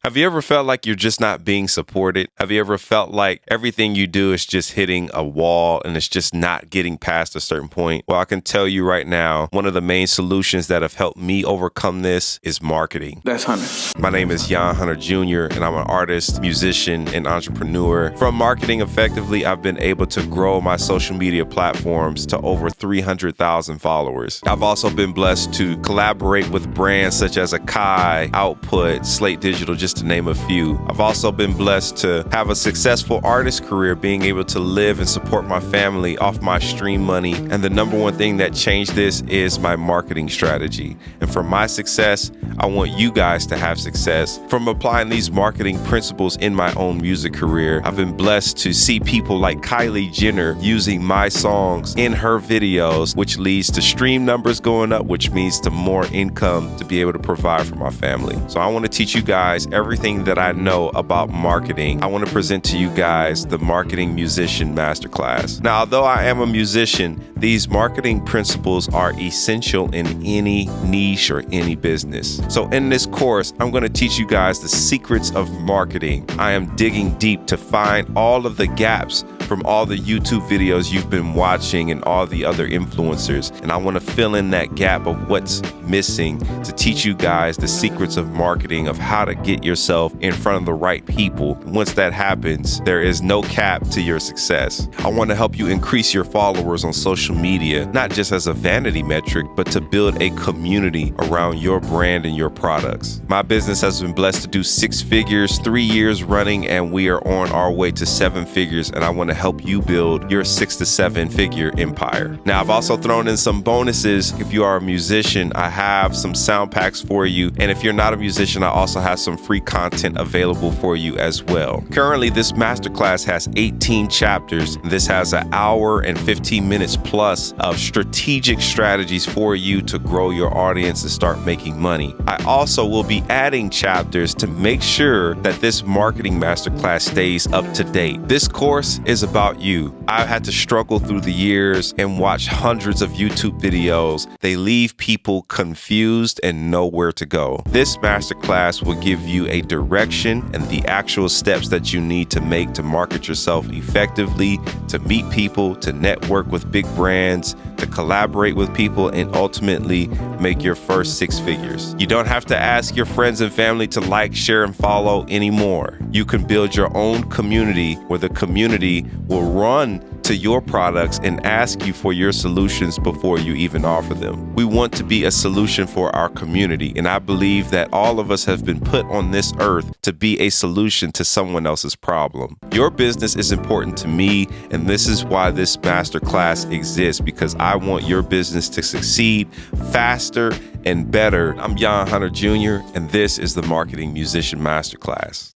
Have you ever felt like you're just not being supported? Have you ever felt like everything you do is just hitting a wall and it's just not getting past a certain point? Well, I can tell you right now, one of the main solutions that have helped me overcome this is marketing. That's Hunter. My name is Yaahn Hunter Jr., and I'm an artist, musician, and entrepreneur. From marketing effectively, I've been able to grow my social media platforms to over 300,000 followers. I've also been blessed to collaborate with brands such as Akai, Output, Slate Digital, just to name a few. I've also been blessed to have a successful artist career, being able to live and support my family off my stream money. And the number one thing that changed this is my marketing strategy. And for my success, I want you guys to have success. From applying these marketing principles in my own music career, I've been blessed to see people like Kylie Jenner using my songs in her videos, which leads to stream numbers going up, which means to more income to be able to provide for my family. So I want to teach you guys everything that I know about marketing. I want to present to you guys the Marketing Musician Masterclass. Now, although I am a musician, these marketing principles are essential in any niche or any business. So in this course, I'm going to teach you guys the secrets of marketing. I am digging deep to find all of the gaps from all the YouTube videos you've been watching and all the other influencers. And I want to fill in that gap of what's missing to teach you guys the secrets of marketing, of how to get yourself in front of the right people. Once that happens, there is no cap to your success. I want to help you increase your followers on social media, not just as a vanity metric, but to build a community around your brand and your products. My business has been blessed to do 6 figures, 3 years running, and we are on our way to 7 figures. And I want to help you build your 6 to 7 figure empire. Now, I've also thrown in some bonuses. If you are a musician, I have some sound packs for you. And if you're not a musician, I also have some free content available for you as well. Currently, this masterclass has 18 chapters. This has an hour and 15 minutes plus of strategic strategies for you to grow your audience and start making money. I also will be adding chapters to make sure that this marketing masterclass stays up to date. This course is about you. I've had to struggle through the years and watch hundreds of YouTube videos. They leave people confused and know where to go. This masterclass will give you a direction and the actual steps that you need to make to market yourself effectively, to meet people, to network with big brands, to collaborate with people, and ultimately make your first 6 figures. You don't have to ask your friends and family to like, share, and follow anymore. You can build your own community where the community will run to your products and ask you for your solutions before you even offer them. We want to be a solution for our community, and I believe that all of us have been put on this earth to be a solution to someone else's problem. Your business is important to me, and this is why this masterclass exists, because I want your business to succeed faster and better. I'm Yaahn Hunter Jr., and this is the Marketing Musician Masterclass.